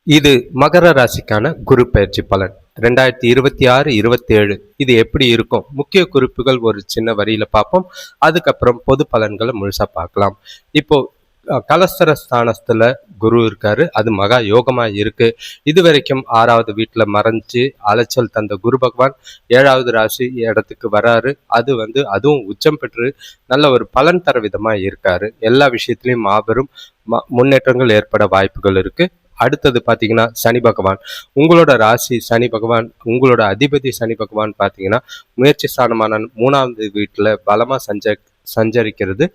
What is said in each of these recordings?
இது மகர ராசிக்கான குரு பயிற்சி பலன் 2026-27. இது எப்படி இருக்கும்? முக்கிய குறிப்புகள் ஒரு சின்ன வரியில பார்ப்போம். அதுக்கப்புறம் பொது பலன்களை முழுசா பார்க்கலாம். இப்போ கலஸ்தர ஸ்தானத்துல குரு இருக்காரு. அது மகா யோகமா இருக்கு. இது வரைக்கும் 6வது வீட்டுல மறைஞ்சு அலைச்சல் தந்த குரு பகவான் 7வது ராசி இடத்துக்கு வராரு. அதுவும் உச்சம் பெற்று நல்ல ஒரு பலன் தர விதமா இருக்காரு. எல்லா விஷயத்திலையும் மாபெரும் முன்னேற்றங்கள் ஏற்பட வாய்ப்புகள் இருக்கு. அடுத்தது பார்த்தீங்கன்னா சனி பகவான். உங்களோட ராசி சனி பகவான், உங்களோட அதிபதி சனி பகவான் பார்த்தீங்கன்னா முயற்சி ஸ்தானமான 3வது வீட்டில் பலமா சஞ்சரிக்கிறது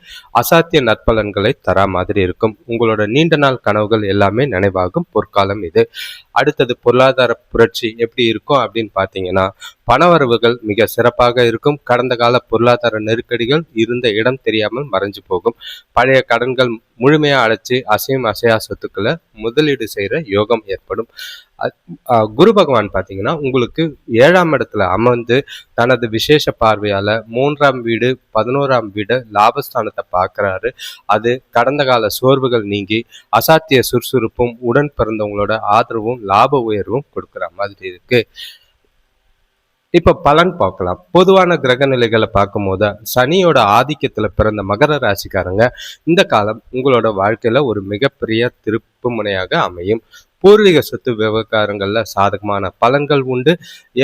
அசாத்திய நற்பலன்களை தரா மாதிரி இருக்கும். உங்களோட நீண்ட நாள் கனவுகள் எல்லாமே நினைவாகும் பொற்காலம் இது. அடுத்தது பொருளாதார புரட்சி எப்படி இருக்கும் அப்படின்னு பார்த்தீங்கன்னா பணவரவுகள் மிக சிறப்பாக இருக்கும். கடந்த கால பொருளாதார நெருக்கடிகள் இருந்த இடம் தெரியாமல் மறைஞ்சு போகும். பழைய கடன்கள் முழுமையா அடைச்சு அசையும் அசையா சொத்துக்களை முதலீடு செய்யற யோகம் ஏற்படும். குரு பகவான் பார்த்தீங்கன்னா உங்களுக்கு 7ஆம் இடத்துல அமர்ந்து தனது விசேஷ பார்வையால 3ஆம் வீடு 11ஆம் வீடு லாபஸ்தானத்தை பார்க்கறாரு. அது கடந்த கால சோர்வுகள் நீங்கி அசாத்திய சுறுசுறுப்பும் உடன் பிறந்தவங்களோட ஆதரவும் லாப உயர்வும் கொடுக்குற மாதிரி இருக்கு. இப்ப பலன் பார்க்கலாம். பொதுவான கிரக நிலைகளை பார்க்கும்போது சனியோட ஆதிக்கத்துல பிறந்த மகர ராசிக்காரங்க இந்த காலம் உங்களோட வாழ்க்கையில ஒரு மிகப்பெரிய திருப்பு முனையாக அமையும். பூர்வீக சொத்து விவகாரங்கள்ல சாதகமான பலன்கள் உண்டு.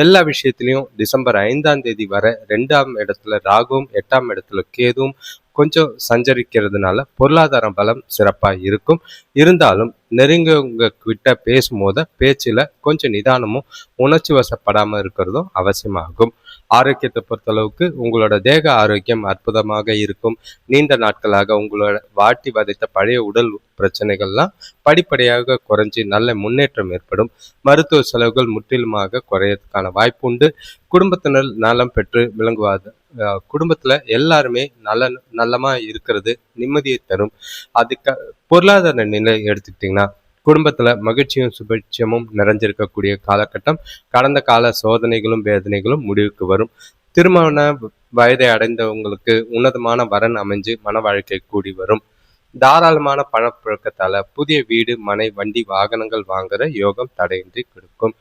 எல்லா விஷயத்திலையும் டிசம்பர் 5ஆம் தேதி வரை 2ஆம் இடத்துல ராகுவும் 8ஆம் இடத்துல கேதுவும் கொஞ்சம் சஞ்சரிக்கிறதுனால பொருளாதார பலம் சிறப்பா இருக்கும். இருந்தாலும் நெருங்கவங்க கிட்ட பேசும்போது பேச்சுல கொஞ்சம் நிதானமும் உணர்ச்சி வசப்படாம இருக்கிறதும் அவசியமாகும். ஆரோக்கியத்தை பொறுத்தளவுக்கு உங்களோட தேக ஆரோக்கியம் அற்புதமாக இருக்கும். நீண்ட நாட்களாக உங்களோட வாட்டி வதைத்த பழைய உடல் பிரச்சனைகள்லாம் படிப்படியாக குறைஞ்சி நல்ல முன்னேற்றம் ஏற்படும். மருத்துவ செலவுகள் முற்றிலுமாக குறையறதுக்கான வாய்ப்பு உண்டு. குடும்பத்தினர் நலம் பெற்று விளங்குவாது. குடும்பத்துல எல்லாருமே நல்லமா இருக்கிறது நிம்மதியை தரும். அதுக்கு பொருளாதார நிலை எடுத்துக்கிட்டிங்கன்னா குடும்பத்துல மகிழ்ச்சியும் சுபிட்சமும் நிறைஞ்சிருக்கக்கூடிய காலகட்டம். கடந்த கால சோதனைகளும் வேதனைகளும் முடிவுக்கு வரும். திருமண வயதை அடைந்தவங்களுக்கு உன்னதமான வரன் அமைஞ்சு மன வாழ்க்கை கூடி வரும். தாராளமான பணப்புழக்கத்தால புதிய வீடு மனை வண்டி வாகனங்கள் வாங்குற யோகம் தடையின்றி கொடுக்கும்.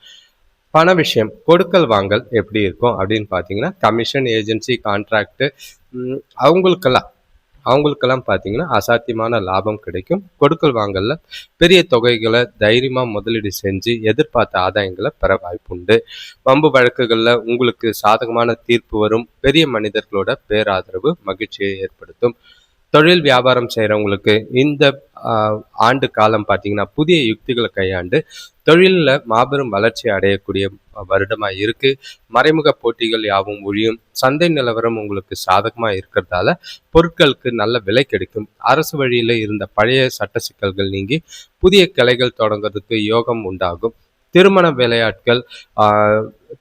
பண விஷயம் கொடுக்கல் வாங்கல் எப்படி இருக்கும் அப்படின்னு பார்த்தீங்கன்னா கமிஷன் ஏஜென்சி கான்ட்ராக்ட் அவங்களுக்கெல்லாம் அவங்களுக்கெல்லாம் பார்த்தீங்கன்னா அசாத்தியமான லாபம் கிடைக்கும். கொடுக்கல் வாங்கல்ல பெரிய தொகைகளை தைரியமா முதலீடு செஞ்சு எதிர்பார்த்த ஆதாயங்களை பெற வாய்ப்புண்டு. வம்பு வழக்குகள்ல உங்களுக்கு சாதகமான தீர்ப்பு வரும். பெரிய மனிதர்களோட பேராதரவு மகிழ்ச்சியை ஏற்படுத்தும். தொழில் வியாபாரம் செய்கிறவங்களுக்கு இந்த ஆண்டு காலம் பார்த்தீங்கன்னா புதிய யுக்திகளை கையாண்டு தொழிலில் மாபெரும் வளர்ச்சி அடையக்கூடிய வருடமாக இருக்கு. மறைமுக போட்டிகள் யாவும் ஒழியும். சந்தை நிலவரம் உங்களுக்கு சாதகமாக இருக்கிறதால பொருட்களுக்கு நல்ல விலை கிடைக்கும். அரசு வழியில் இருந்த பழைய சட்ட சிக்கல்கள் நீங்கி புதிய கிளைகள் தொடங்குறதுக்கு யோகம் உண்டாகும். திருமண வேலையாட்கள்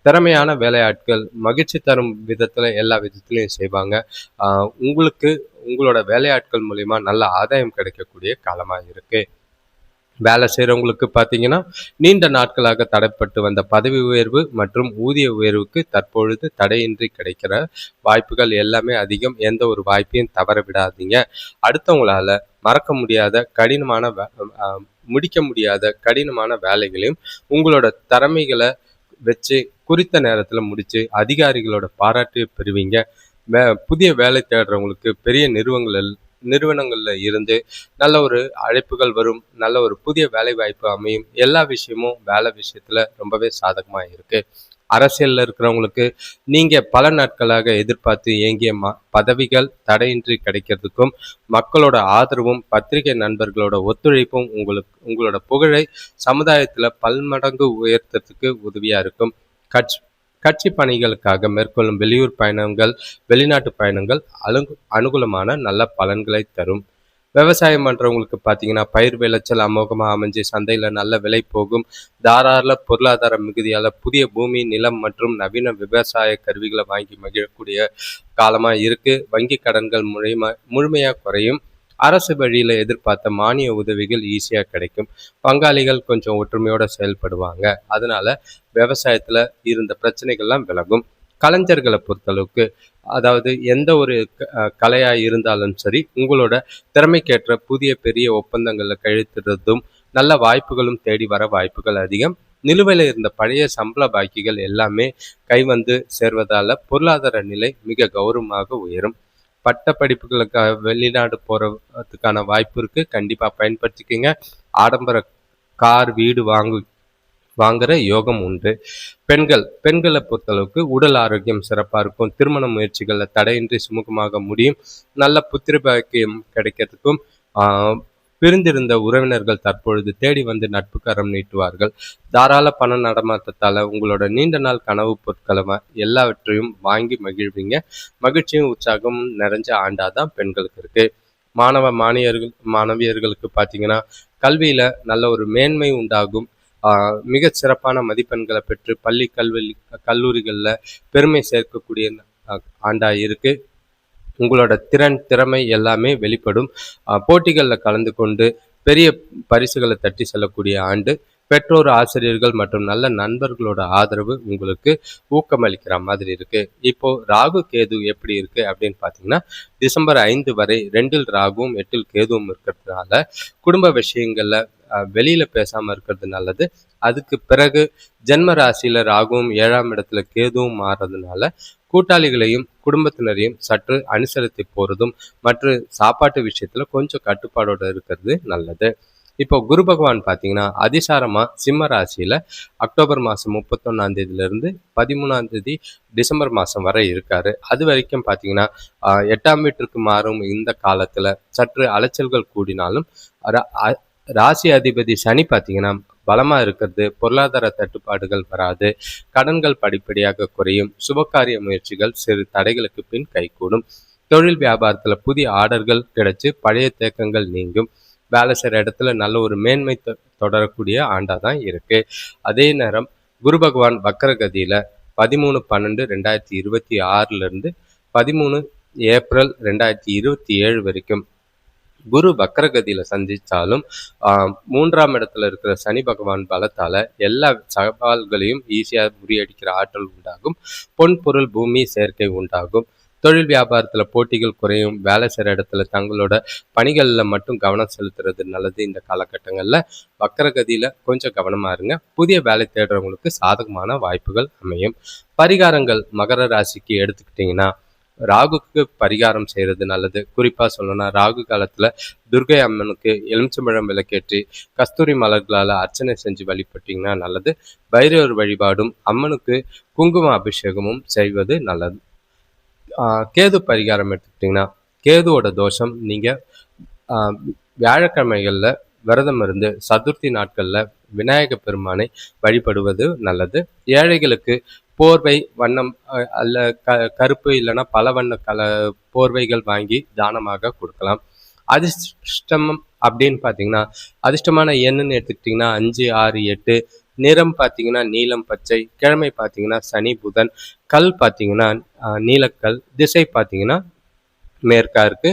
திறமையான வேலையாட்கள் மகிழ்ச்சி தரும் விதத்துல எல்லா விதத்திலையும் செய்வாங்க. உங்களுக்கு உங்களோட வேலையாட்கள் மூலியமா நல்ல ஆதாயம் கிடைக்கக்கூடிய காலமா இருக்கு. வேலை செய்கிறவங்களுக்கு பார்த்தீங்கன்னா நீண்ட நாட்களாக தடைப்பட்டு வந்த பதவி உயர்வு மற்றும் ஊதிய உயர்வுக்கு தற்பொழுது தடையின்றி கிடைக்கிற வாய்ப்புகள் எல்லாமே அதிகம். எந்த ஒரு வாய்ப்பையும் தவற விடாதீங்க. அடுத்தவங்களால மறக்க முடியாத கடினமான முடிக்க முடியாத கடினமான வேலைகளையும் உங்களோட திறமைகளை வச்சு குறித்த நேரத்தில் முடிச்சு அதிகாரிகளோட பாராட்டு பெறுவீங்க. புதிய வேலை தேடுறவங்களுக்கு பெரிய நிறுவனங்கள்ல இருந்து நல்ல ஒரு அழைப்புகள் வரும். நல்ல ஒரு புதிய வேலை வாய்ப்பு அமையும். எல்லா விஷயமும் வேலை விஷயத்துல ரொம்பவே சாதகமா இருக்கு. அரசியல்ல இருக்கிறவங்களுக்கு நீங்க பல நாட்களாக எதிர்பார்த்து இயங்கிய பதவிகள் தடையின்றி கிடைக்கிறதுக்கும் மக்களோட ஆதரவும் பத்திரிகை நண்பர்களோட ஒத்துழைப்பும் உங்களோட புகழை சமுதாயத்துல பல்மடங்கு உயர்த்தறதுக்கு உதவியா இருக்கும். கட்சி பணிகளுக்காக மேற்கொள்ளும் வெளியூர் பயணங்கள் வெளிநாட்டு பயணங்கள் அனுகூலமான நல்ல பலன்களை தரும். விவசாயம் பண்றவங்களுக்கு பார்த்தீங்கன்னா பயிர் விளைச்சல் அமோகமாக அமைஞ்சு சந்தையில நல்ல விலை போகும். தாராள பொருளாதார மிகுதியால புதிய பூமி நிலம் மற்றும் நவீன விவசாய கருவிகளை வாங்கி மகிழக்கூடிய காலமா இருக்கு. வங்கி கடன்கள் முழுமையா குறையும். அரசு வழியில எதிர்பார்த்த மானிய உதவிகள் ஈஸியா கிடைக்கும். பங்காளிகள் கொஞ்சம் ஒற்றுமையோட செயல்படுவாங்க. அதனால விவசாயத்துல இருந்த பிரச்சனைகள்லாம் விலகும். கலைஞர்களை பொறுத்தளவுக்கு அதாவது எந்த ஒரு கலையா இருந்தாலும் சரி உங்களோட திறமைக்கேற்ற புதிய பெரிய ஒப்பந்தங்கள்ல கையெழுத்திடுறதும் நல்ல வாய்ப்புகளும் தேடி வர வாய்ப்புகள் அதிகம். நிலுவையில் இருந்த பழைய சம்பள பாக்கிகள் எல்லாமே கைவந்து சேர்வதால பொருளாதார நிலை மிக கௌரவமாக உயரும். பட்ட படிப்புகளுக்காக வெளிநாடு போறதுக்கான வாய்ப்பு இருக்கு. கண்டிப்பா பயன்படுத்திக்கங்க. ஆடம்பர கார், வீடு வாங்குற யோகம் உண்டு. பெண்களை பொறுத்தளவுக்கு உடல் ஆரோக்கியம் சிறப்பா இருக்கும். திருமண முயற்சிகள்ல தடையின்றி சுமூகமாக முடியும். நல்ல புத்திர பாக்கியம் கிடைக்கிறதுக்கும் பிரிந்திருந்த உறவினர்கள் தற்பொழுது தேடி வந்து நட்பு கரம் நீட்டுவார்கள். தாராள பண நடமாட்டத்தால உங்களோட நீண்ட நாள் கனவு பொருட்களை எல்லாவற்றையும் வாங்கி மகிழ்வீங்க. மகிழ்ச்சியும் உற்சாகமும் நிறைஞ்ச ஆண்டாதான் பெண்களுக்கு இருக்கு. மாணவியர்களுக்கு பார்த்தீங்கன்னா கல்வியில நல்ல ஒரு மேன்மை உண்டாகும். மிக சிறப்பான மதிப்பெண்களை பெற்று பள்ளி கல்லூரிகளில் பெருமை சேர்க்கக்கூடிய ஆண்டா இருக்கு. உங்களோட திறமை எல்லாமே வெளிப்படும். போட்டிகளில் கலந்து கொண்டு பெரிய பரிசுகளை தட்டி செல்லக்கூடிய ஆண்டு. பெற்றோர், ஆசிரியர்கள் மற்றும் நல்ல நண்பர்களோட ஆதரவு உங்களுக்கு ஊக்கமளிக்கிற மாதிரி இருக்கு. இப்போ ராகு கேது எப்படி இருக்கு அப்படின்னு பார்த்தீங்கன்னா, டிசம்பர் 5 வரை 2ல் ராகுவும் 8ல் கேதுவும் இருக்கிறதுனால குடும்ப விஷயங்கள்ல வெளியில பேசாம இருக்கிறது நல்லது. அதுக்கு பிறகு ஜென்ம ராசியில ராகுவும் 7ஆம் இடத்துல கேதுவும் மாறுறதுனால கூட்டாளிகளையும் குடும்பத்தினரையும் சற்று அனுசரித்து போறதும் மற்றும் சாப்பாட்டு விஷயத்துல கொஞ்சம் கட்டுப்பாடோட இருக்கிறது நல்லது. இப்போ குரு பகவான் பார்த்தீங்கன்னா அதிசாரமா சிம்ம ராசியில அக்டோபர் மாதம் 31ஆம் தேதியிலிருந்து 13ஆம் தேதி டிசம்பர் மாதம் வரை இருக்காரு. அது வரைக்கும் பார்த்தீங்கன்னா 8ஆம் வீட்டிற்கு மாறும் இந்த காலத்துல சற்று அலைச்சல்கள் கூடினாலும் ராசி அதிபதி சனி பார்த்தீங்கன்னா பலமா இருக்கிறது. பொருளாதார தட்டுப்பாடுகள் வராது. கடன்கள் படிப்படியாக குறையும். சுபகாரிய முயற்சிகள் சிறு தடைகளுக்கு பின் கைகூடும். தொழில் வியாபாரத்துல புதிய ஆர்டர்கள் கிடைச்சு பழைய தேக்கங்கள் நீங்கும். வேலை செய்கிற இடத்துல நல்ல ஒரு மேன்மை தொடரக்கூடிய ஆண்டா தான் இருக்கு. அதே நேரம் குரு பகவான் வக்கரகதியில 13/12/2026 13 ஏப்ரல் 2027 வரைக்கும் குரு வக்கரகதியில சந்திச்சாலும் 3ஆம் இடத்துல இருக்கிற சனி பகவான் பலத்தால எல்லா சவால்களையும் ஈஸியா முறியடிக்கிற ஆற்றல் உண்டாகும். பொன் பொருள் பூமி சேர்க்கை உண்டாகும். தொழில் வியாபாரத்துல போட்டிகள் குறையும். வேலை செய்கிற இடத்துல தங்களோட பணிகளில் மட்டும் கவனம் செலுத்துறது நல்லது. இந்த காலகட்டங்களில் வக்கரகதியில கொஞ்சம் கவனமா இருங்க. புதிய வேலை தேடுறவங்களுக்கு சாதகமான வாய்ப்புகள் அமையும். பரிகாரங்கள் மகர ராசிக்கு எடுத்துக்கிட்டிங்கன்னா ராகுக்கு பரிகாரம் செய்கிறது நல்லது. குறிப்பாக சொல்லணும்னா ராகு காலத்தில் துர்கை அம்மனுக்கு எலுமிச்சம்பழம் விளக்கேற்றி கஸ்தூரி மலர்களால் அர்ச்சனை செஞ்சு வழிபட்டிங்கன்னா நல்லது. பைரவர் வழிபாடும் அம்மனுக்கு குங்கும அபிஷேகமும் செய்வது நல்லது. கேது பரிகாரம் எடுத்துக்கிட்டிங்கன்னா கேதுவோட தோஷம் நீங்கள் வியாழக்கிழமைகளில் விரதம் இருந்து சதுர்த்தி நாட்களில் விநாயக பெருமானை வழிபடுவது நல்லது. ஏழைகளுக்கு போர்வை வண்ணம் அல்ல கருப்பு இல்லைன்னா பல வண்ண போர்வைகள் வாங்கி தானமாக கொடுக்கலாம். அதிர்ஷ்டம் அப்படின்னு பார்த்தீங்கன்னா அதிர்ஷ்டமான எண்ணுன்னு எடுத்துக்கிட்டிங்கன்னா 5, 6, 8. நிறம் பார்த்தீங்கன்னா நீலம், பச்சை. கிழமை பார்த்தீங்கன்னா சனி, புதன். கல் பார்த்தீங்கன்னா நீலக்கல். திசை பார்த்தீங்கன்னா மேற்கா இருக்கு.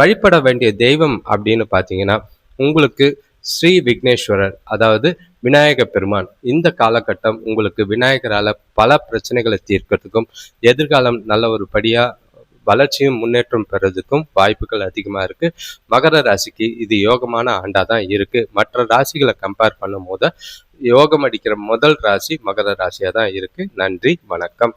வழிபட வேண்டிய தெய்வம் அப்படின்னு பார்த்தீங்கன்னா உங்களுக்கு ஸ்ரீ விக்னேஸ்வரர், அதாவது விநாயக பெருமான். இந்த காலகட்டம் உங்களுக்கு விநாயகரால பல பிரச்சனைகளை தீர்க்கிறதுக்கும் எதிர்காலம் நல்ல ஒரு படியா வளர்ச்சியும் முன்னேற்றம் பெறதுக்கும் வாய்ப்புகள் அதிகமாக இருக்கு. மகர ராசிக்கு இது யோகமான ஆண்டா தான் இருக்கு. மற்ற ராசிகளை கம்பேர் பண்ணும் போது யோகம் அடிக்கிற முதல் ராசி மகர ராசியா தான் இருக்கு. நன்றி, வணக்கம்.